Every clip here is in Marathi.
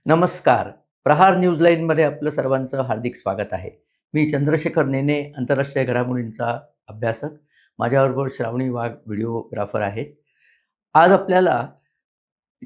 नमस्कार. प्रहार न्यूज लाईनमध्ये आपलं सर्वांचं हार्दिक स्वागत आहे. मी चंद्रशेखर नेने, आंतरराष्ट्रीय घडामोडींचा अभ्यासक. माझ्याबरोबर श्रावणी वाघ व्हिडिओग्राफर आहेत. आज आपल्याला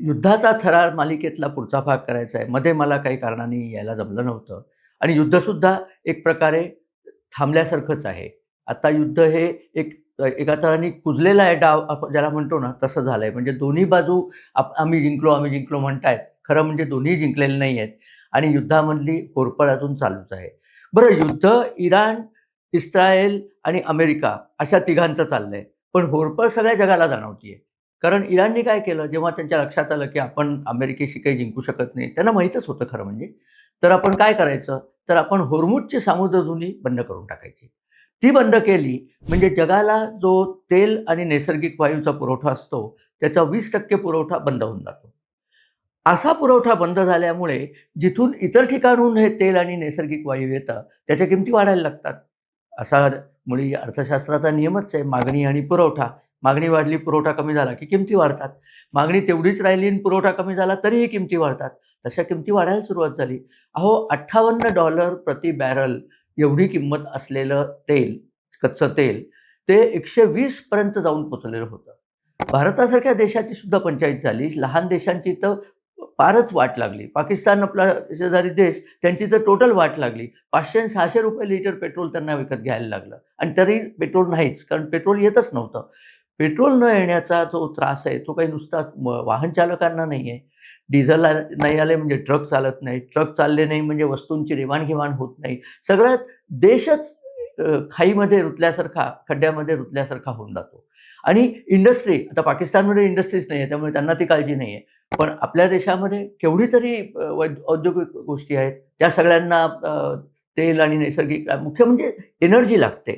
युद्धाचा थरार मालिकेतला पुढचा भाग करायचा आहे. मध्ये मला काही कारणाने यायला जमलं नव्हतं आणि युद्धसुद्धा एक प्रकारे थांबल्यासारखंच आहे. आता युद्ध हे एका तऱ्हेने कुजलेला आहे डाव आपण ज्याला म्हणतो ना, तसं झालंय. म्हणजे दोन्ही बाजू आम्ही जिंकलो म्हणतायत. खरं म्हणजे दोन्ही जिंकलेले नाही आहेत आणि युद्धामधली होरपळ अजून चालूच आहे. बरं, युद्ध इराण, इस्रायल आणि अमेरिका अशा तिघांचं चाललंय. पण होरपळ सगळ्या जगाला जाणवतीये. कारण इराणने काय केलं, जेव्हा त्यांच्या लक्षात आलं, की आपण अमेरिकेशी काही जिंकू शकत नाही. त्यांना माहीतच होतं खरं म्हणजे. तर आपण काय करायचं, तर आपण होर्मुझची सामुद्रधुनी बंद करून टाकायची. ती बंद केली म्हणजे जगाला जो तेल आणि नैसर्गिक वायूचा पुरवठा असतो, त्याचा 20% पुरवठा बंद होऊन जातो. असा पुरवठा बंद झाल्यामुळे जिथून इतर ठिकाणाहून हे तेल आणि नैसर्गिक वायू येतं, त्याच्या किमती वाढायला लागतात. असा मुळी अर्थशास्त्राचा नियमच आहे, मागणी आणि पुरवठा. मागणी वाढली, पुरवठा कमी झाला, की किमती वाढतात. मागणी तेवढीच राहिली आणि पुरवठा कमी झाला, तरीही किमती वाढतात. तशा किमती वाढायला सुरुवात झाली. अहो, $58 प्रति बॅरल एवढी किंमत असलेलं तेल, कच्चं तेल, ते 120 पर्यंत जाऊन पोहोचलेलं होतं. भारतासारख्या देशाची सुद्धा पंचाईत झाली. लहान देशांची तर फारच वाट लागली. पाकिस्तान आपला शेजारी देश, त्यांची तर टोटल वाट लागली. ₹500-600 लिटर पेट्रोल त्यांना विकत घ्यायला लागलं आणि तरी पेट्रोल नाहीच, कारण पेट्रोल येतच नव्हतं. पेट्रोल न येण्याचा जो त्रास आहे, तो काही नुसता वाहन चालकांना नाही आहे. डिझेल नाही आले म्हणजे ट्रक चालत नाही. ट्रक चालले नाही म्हणजे वस्तूंची देवाण होत नाही. सगळा देशच खाईमध्ये रुतल्यासारखा, खड्ड्यामध्ये रुतल्यासारखा होऊन जातो. आणि इंडस्ट्री, आता पाकिस्तानमध्ये इंडस्ट्रीज नाही आहे, त्यामुळे त्यांना ती काळजी नाही आहे. पण आपल्या देशामध्ये केवढी तरी औद्योगिक गोष्टी आहेत. त्या सगळ्यांना तेल आणि नैसर्गिक मुख्य म्हणजे एनर्जी लागते.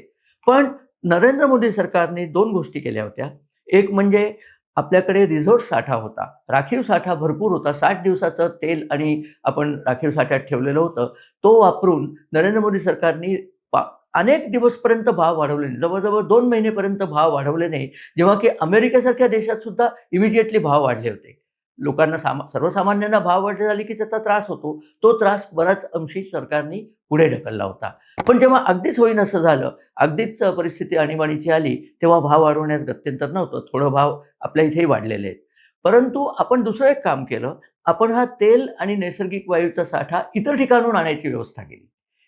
पण नरेंद्र मोदी सरकारने 2 गोष्टी केल्या होत्या. एक म्हणजे आपल्याकडे रिझर्व्ह साठा होता. राखीव साठा भरपूर होता. 60 दिवसाचं तेल आणि आपण राखीव साठ्यात ठेवलेलं होतं. तो वापरून नरेंद्र मोदी सरकारने पा अनेक दिवसपर्यंत भाव वाढवले नाही. जवळ-जवळ 2 महिनेपर्यंत भाव वाढवले नाही. जेव्हा की अमेरिकेसारख्या देशात सुद्धा इमिडिएटली भाव वाढले होते. लोकांना सर्वसामान्यांना भाव वाढ झाली की त्याचा त्रास होतो. तो त्रास बराच अंशी सरकारने पुढे ढकलला होता. पण जेव्हा अगदीच होईनासं झालं, अगदीच परिस्थिती आणीबाणीची आली, तेव्हा भाव वाढवण्यास गत्यंतर नव्हतं. थोडं भाव आपल्या इथेही वाढलेले आहेत. परंतु आपण दुसरं एक काम केलं. आपण हा तेल आणि नैसर्गिक वायूचा साठा इतर ठिकाणाहून आणायची व्यवस्था केली.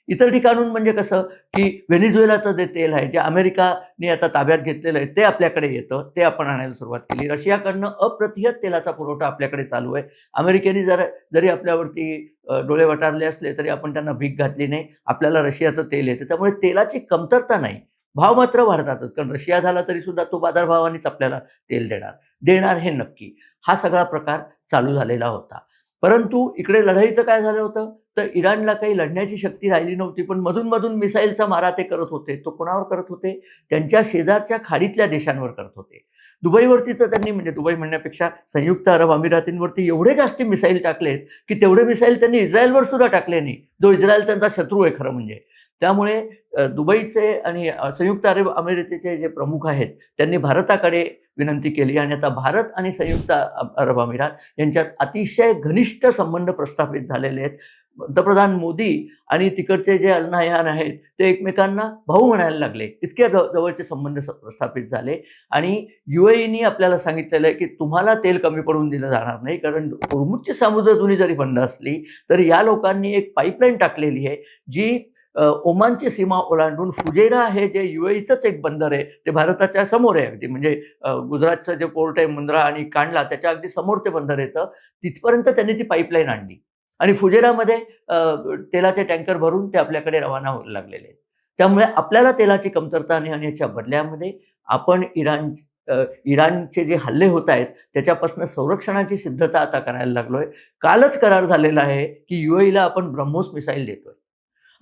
इतर ठिकाणाहून म्हणजे कसं, की व्हेनेझुएलाचं जे तेल आहे, जे अमेरिकाने आता ताब्यात घेतलेलं आहे, ते आपल्याकडे येतं. ते आपण आणायला सुरुवात केली. रशियाकडनं अप्रतिहत तेलाचा पुरवठा आपल्याकडे चालू आहे. अमेरिकेने जरी आपल्यावरती डोळे वटारले असले, तरी आपण त्यांना भीक घातली नाही. आपल्याला रशियाचं तेल येतं. त्यामुळे तेलाची कमतरता नाही. भाव मात्र वाढतातच. कारण रशिया झाला तरीसुद्धा तो बाजारभावानेच आपल्याला तेल देणार. देणार हे नक्की. हा सगळा प्रकार चालू झालेला होता. परंतु इकडे लढाईचं काय झालं होतं, तर इराणला काही लढण्याची शक्ती राहिली नव्हती. पण मधून-मधून मिसाईलचा मारा ते करत होते. तो कोणावर करत होते? त्यांच्या शेजारच्या खाडीतल्या देशांवर करत होते. दुबईवरती तर त्यांनी, म्हणजे दुबई म्हणण्यापेक्षा संयुक्त अरब अमिरातींवरती एवढे जास्ती मिसाईल टाकलेत, की तेवढे मिसाईल त्यांनी इस्रायलवर सुद्धा टाकले नाही. जो इस्रायल त्यांचा शत्रू आहे खरं म्हणजे. त्यामुळे दुबईचे आणि संयुक्त अरब अमिरातीचे जे प्रमुख आहेत, त्यांनी भारताकडे विनंती केली आणि आता भारत आणि संयुक्त अरब अमिरात यांच्यात अतिशय घनिष्ठ संबंध प्रस्थापित झालेले आहेत. पंतप्रधान मोदी आणि तिकडचे जे अल नाह्यान आहेत, ते एकमेकांना भाऊ म्हणायला लागले. इतक्या जवळचे संबंध प्रस्थापित झाले आणि UAEनी आपल्याला सांगितलेलं आहे, की तुम्हाला तेल कमी पडून दिलं जाणार नाही. कारण होर्मुझची सामुद्रधुनी जरी बंद असली, तरी या लोकांनी एक पाईपलाईन टाकलेली आहे, जी ओमानची सीमा ओलांडून फुजेरा हे जे UAEचंच एक बंदर आहे, ते भारताच्या समोर आहे अगदी. म्हणजे गुजरातचं जे पोर्ट आहे मुंद्रा आणि कांडला, त्याच्या अगदी समोर ते बंदर येतं. तिथपर्यंत त्यांनी ती पाईपलाईन आणली आणि फुजेरामध्ये तेलाचे टँकर भरून ते आपल्याकडे रवाना होऊ लागलेले आहेत. त्यामुळे आपल्याला तेलाची कमतरता नाही आणि याच्या बदल्यामध्ये आपण इराणचे जे हल्ले होत आहेत, त्याच्यापासून संरक्षणाची सिद्धता आता करायला लागलोय. कालच करार झालेला आहे, की UAEला आपण ब्रह्मोस मिसाईल देतोय.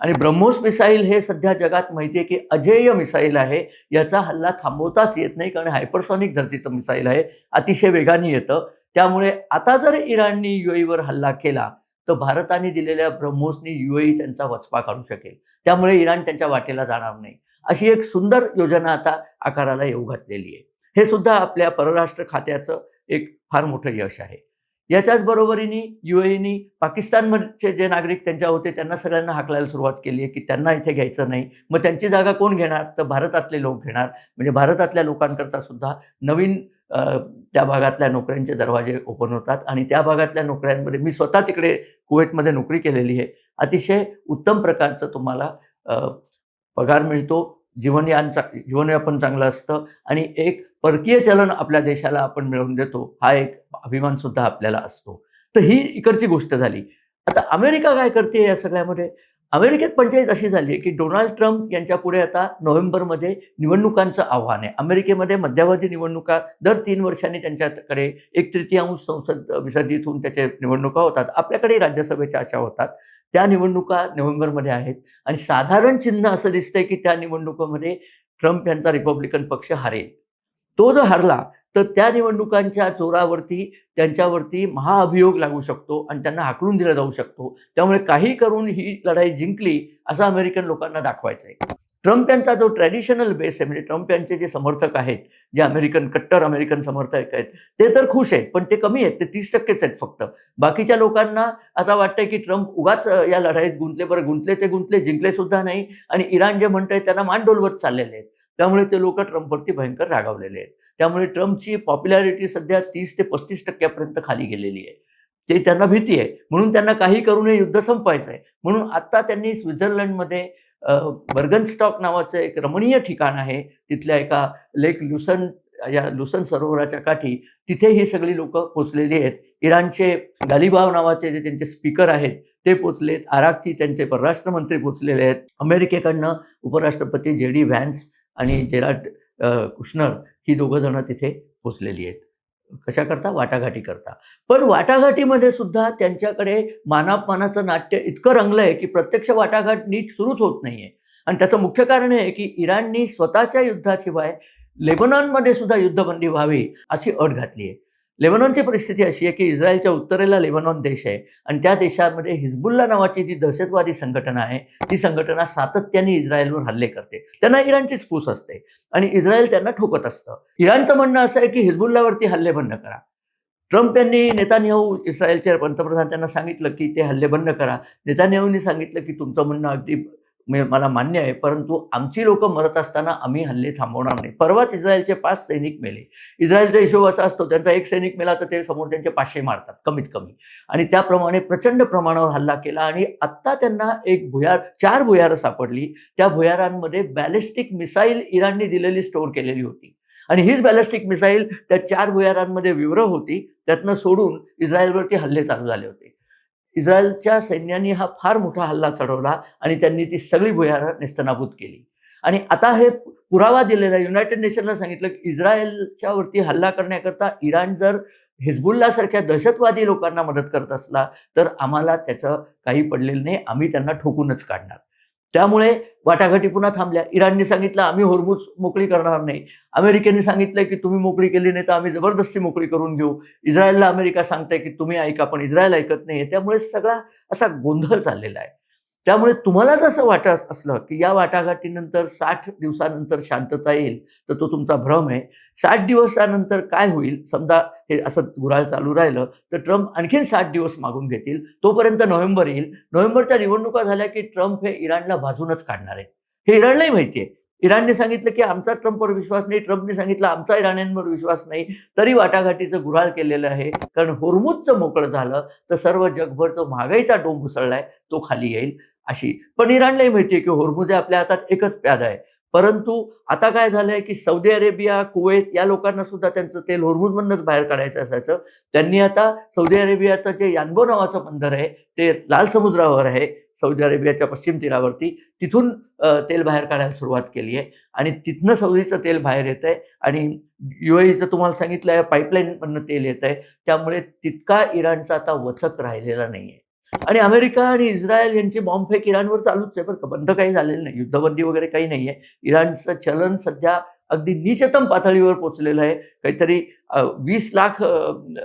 आणि ब्रह्मोस मिसाईल हे सध्या जगात माहिती आहे, की अजेय मिसाईल आहे. याचा हल्ला थांबवताच येत नाही, कारण हायपरसॉनिक धर्तीचं मिसाईल आहे. अतिशय वेगाने येतं. त्यामुळे आता जर इराणनी UAEवर हल्ला केला, तर भारताने दिलेल्या ब्रह्मोसनी UAE त्यांचा वचपा काढू शकेल. त्यामुळे इराण त्यांच्या वाटेला जाणार नाही. अशी एक सुंदर योजना आता आकाराला येऊ घातलेली आहे. हे सुद्धा आपल्या परराष्ट्र खात्याचं एक फार मोठं यश आहे. याच्याच बरोबरीने UAEनी पाकिस्तानमधचे जे नागरिक त्यांच्या होते त्यांना सगळ्यांना हाकलायला सुरुवात केली आहे, की त्यांना इथे घ्यायचं नाही. मग त्यांची जागा कोण घेणार? तर भारतातले लोक घेणार. म्हणजे भारतातल्या लोकांकरता सुद्धा नवीन त्या भागातल्या नोकऱ्यांचे दरवाजे ओपन होतात आणि त्या भागातल्या नोकऱ्यांमध्ये मी स्वतः तिकडे कुवेतमध्ये नोकरी केलेली आहे. अतिशय उत्तम प्रकारचं तुम्हाला पगार मिळतो. जीवनयापन चांगलं असतं आणि एक परकीय चलन आपल्या देशाला आपण मिळवून देतो. हा एक अभिमान सुद्धा आपल्याला असतो. तर ही इकडची गोष्ट झाली. आता अमेरिका काय करते या सगळ्यामध्ये? अमेरिकेत पंचायत अशी झाली आहे, की डोनाल्ड ट्रम्प यांच्यापुढे आता नोव्हेंबरमध्ये निवडणुकांचं आव्हान आहे. अमेरिकेमध्ये मध्यावधी निवडणुका दर 3 वर्षांनी त्यांच्याकडे 1/3 संसद विसर्जित होऊन त्याच्या निवडणुका होतात. आपल्याकडे राज्यसभेच्या अशा होतात. त्या निवडणुका नोव्हेंबरमध्ये आहेत आणि साधारण चिन्ह असं दिसतंय, की त्या निवडणुकांमध्ये ट्रम्प यांचा रिपब्लिकन पक्ष हरेल. तो जर हरला, तर त्या निवडणुकांच्या जोरावरती त्यांच्यावरती महाअभियोग लागू शकतो आणि त्यांना हाकलून दिला जाऊ शकतो. त्यामुळे काही करून ही लढाई जिंकली, असं अमेरिकन लोकांना दाखवायचं आहे. ट्रम्प यांचा जो ट्रॅडिशनल बेस आहे, म्हणजे ट्रम्प यांचे जे समर्थक आहेत, जे कट्टर अमेरिकन समर्थक आहेत, ते तर खुश आहेत, पण ते कमी आहेत. ते 30%च आहेत फक्त. बाकीच्या लोकांना असं वाटतंय, की ट्रम्प उगाच या लढाईत गुंतले. बरं गुंतले ते गुंतले, जिंकले सुद्धा नाही आणि इराण जे म्हणतंय त्यांना मान डोलवत चाललेले आहेत. त्यामुळे ते लोकं ट्रम्पवरती भयंकर रागावलेले आहेत. त्यामुळे ट्रम्पची पॉप्युलॅरिटी सध्या 30 ते 35% पर्यंत खाली गेलेली आहे. ते त्यांना भीती आहे. म्हणून त्यांना काही करून हे युद्ध संपवायचं आहे. म्हणून आत्ता त्यांनी स्वित्झर्लंडमध्ये बर्गनस्टॉक नावाचं एक रमणीय ठिकाण आहे. तिथल्या एका लेक लुसन सरोवराच्या काठी तिथे ही सगळी लोकं पोहोचलेली आहेत. इराणचे गालिबाफ नावाचे जे त्यांचे स्पीकर आहेत ते पोहोचलेत. इराकची त्यांचे परराष्ट्र मंत्री पोहोचलेले आहेत. अमेरिकेकडनं उपराष्ट्रपती JD व्हॅन्स आणि जेराल्ड कुशनर ही दोघं जण तिथे पोहोचलेली आहेत. कशाकरता? वाटाघाटी करता. पण वाटाघाटीमध्ये सुद्धा त्यांच्याकडे मानापमानाचं नाट्य इतकं रंगलंय, की प्रत्यक्ष वाटाघाट नीट सुरूच होत नाहीये. आणि त्याचं मुख्य कारण हे आहे, की इराणनी स्वतःच्या युद्धाशिवाय लेबनॉनमध्ये सुद्धा युद्धबंदी व्हावी अशी अट घातली आहे. लेबनॉनची परिस्थिती अशी आहे, की इस्रायलच्या उत्तरेला लेबनॉन देश आहे आणि त्या देशामध्ये हिजबुल्ला नावाची जी दहशतवादी संघटना आहे, ती संघटना सातत्याने इस्रायलवर हल्ले करते. त्यांना इराणचीच फूस असते आणि इस्रायल त्यांना ठोकत असतं. इराणचं म्हणणं असं आहे, की हिजबुल्लावरती हल्ले बंद करा. ट्रम्प यांनी नेतान्याहू इस्रायलचे पंतप्रधान त्यांना सांगितलं, की ते हल्ले बंद करा. नेतान्याहूंनी सांगितलं, की तुमचं म्हणणं अगदी मला मान्य आहे, परंतु आमची लोकं मरत असताना आम्ही हल्ले थांबवणार नाही. परवाच इस्रायलचे 5 सैनिक मेले. इस्रायलचा हिशोब असा असतो, त्यांचा 1 सैनिक मेला तर ते समोर त्यांचे 500 मारतात कमीत कमी. आणि त्याप्रमाणे प्रचंड प्रमाणावर हल्ला केला आणि आत्ता त्यांना 4 भुयारं सापडली. त्या भुयारांमध्ये बॅलिस्टिक मिसाईल इराणने दिलेली स्टोअर केलेली होती. आणि हीच बॅलिस्टिक मिसाईल त्या 4 भुयारांमध्ये विवरं होती. त्यातनं सोडून इस्रायलवरती हल्ले चालू झाले होते. इस्रायलच्या सैन्याने हा फार मोठा हल्ला चढवला आणि त्यांनी ती सगळी भुयारं नेस्तनाबूत केली. आणि आता हे पुरावा दिलेला युनायटेड नेशनला सांगितलं, की इस्रायलच्या वरती हल्ला करण्याकरता इराण जर हिजबुल्लासारख्या दहशतवादी लोकांना मदत करत असला, तर आम्हाला त्याचं काही पडलेलं नाही. आम्ही त्यांना ठोकूनच काढणार. त्यामुळे वाटाघाटी पुन्हा थांबल्या. इराणने सांगितलं, आम्ही होर्मुझ मोकळी करणार नाही. अमेरिकेने सांगितलं, की तुम्ही मोकळी केली नाही तर आम्ही जबरदस्ती मोकळी करून घेऊ. इस्रायलला अमेरिका सांगतंय, की तुम्ही ऐका, पण इस्रायल ऐकत नाहीये. त्यामुळे सगळा असा गोंधळ चाललेला आहे. त्यामुळे तुम्हाला जर असं वाटत असलं, की या वाटाघाटीनंतर 60 दिवसानंतर शांतता येईल, तर तो तुमचा भ्रम आहे. 60 दिवसानंतर काय होईल? समजा हे असंच गुऱ्हाळ चालू राहिलं, तर ट्रम्प आणखीन 60 दिवस मागून घेतील. तोपर्यंत नोव्हेंबर येईल. नोव्हेंबरच्या निवडणुका झाल्या, की ट्रम्प हे इराणला भाजूनच काढणार आहेत. हे इराणलाही माहिती आहे. इराणने सांगितलं, की आमचा ट्रम्पवर विश्वास नाही. ट्रम्पने सांगितलं, आमचा इराण्यांवर विश्वास नाही. तरी वाटाघाटीचं गुऱ्हाळ केलेलं आहे. कारण होर्मुझचं मोकळं झालं, तर सर्व जगभर जो महागाईचा डोंब उसळलाय, तो खाली येईल अशी. पण इराणलाही माहिती आहे, की होर्मुझ आपल्या हातात एकच प्यादा आहे. परंतु आता काय झालंय, की सौदी अरेबिया, कुवेत या लोकांना सुद्धा त्यांचं तेल होर्मुझमधनंच बाहेर काढायचं असायचं. त्यांनी आता सौदी अरेबियाचं जे यानबो नावाचं बंदर आहे, ते लाल समुद्रावर आहे. सौदी अरेबियाच्या पश्चिम तीरावरती तिथून तेल बाहेर काढायला सुरुवात केली आहे आणि तिथनं सौदीचं तेल बाहेर येतंय आणि UAEचं तुम्हाला सांगितलंय पाईपलाईनमधनं तेल येतंय. त्यामुळे तितका इराणचा आता वचक राहिलेला नाहीये. आणि अमेरिका आणि इस्रायल यांची बॉम्बफेक इराणवर चालूच आहे बरं का. बंद काही झालेलं नाही. युद्धबंदी वगैरे काही नाहीये. इराणचं चलन सध्या अगदी नीचतम पातळीवर पोहोचलेलं आहे. काहीतरी 20 लाख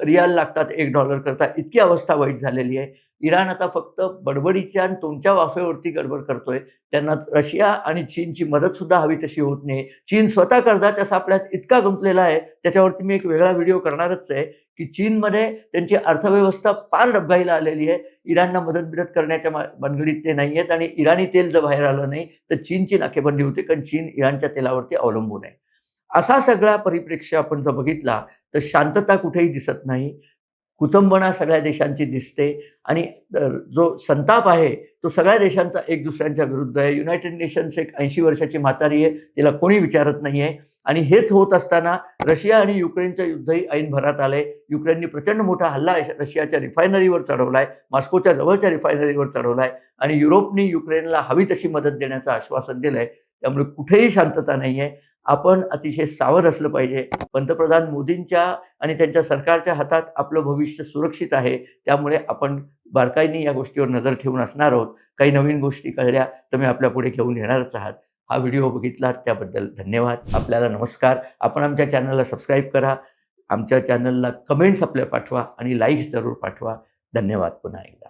रियाल लागतात $1 करता, इतकी अवस्था वाईट झालेली आहे. इराण आता फक्त बडबडीच्या आणि तोंडच्या वाफेवरती गडबड करतोय. त्यांना रशिया आणि चीनची मदतसुद्धा हवी तशी होत नाही. चीन स्वतः कर्जाच्या सापळ्यात इतका गुंतलेला आहे, त्याच्यावरती मी एक वेगळा व्हिडिओ करणारच आहे, की चीनमध्ये त्यांची अर्थव्यवस्था फार डबघाईला आलेली आहे. इराणला मदत-बिदत करण्याच्या भानगडीत ते नाही आहेत आणि इराणी तेल जर बाहेर आलं नाही, तर चीनची नाकेबंदी होते, कारण चीन इराणच्या तेलावरती अवलंबून आहे. असा सगळा परिप्रेक्ष्य आपण जर बघितला, तर शांतता कुठेही दिसत नाही. कुचंबणा सगळ्या देशांची दिसते आणि जो संताप आहे, तो सगळ्या देशांचा एक दुसऱ्यांच्या विरुद्ध आहे. युनायटेड नेशन्स एक 80 वर्षाची म्हातारी आहे, तिला कोणी विचारत नाही आहे आणि हेच होत असताना रशिया आणि युक्रेनचं युद्धही ऐन भरात आलंय. युक्रेनने प्रचंड मोठा हल्ला रशियाच्या रिफायनरीवर चढवलाय, मॉस्कोच्या जवळच्या रिफायनरीवर चढवलाय आणि युरोपने युक्रेनला हवी तशी मदत देण्याचं आश्वासन दिलंय. त्यामुळे कुठेही शांतता नाहीये. आपण अतिशय सावध असलं पाहिजे. पंतप्रधान मोदींच्या आणि त्यांच्या सरकारच्या हातात आपलं भविष्य सुरक्षित आहे. त्यामुळे आपण बारकाईने या गोष्टीवर नजर ठेवून असणार आहोत. काही नवीन गोष्टी कळल्या तर मी आपल्यापुढे घेऊन येणारच आहात. हा व्हिडिओ बघितलात त्याबद्दल धन्यवाद. आपल्याला नमस्कार. आपण आमच्या चॅनलला सबस्क्राईब करा. आमच्या चॅनलला कमेंट्स आपल्या पाठवा आणि लाईक्स जरूर पाठवा. धन्यवाद पुन्हा एकदा.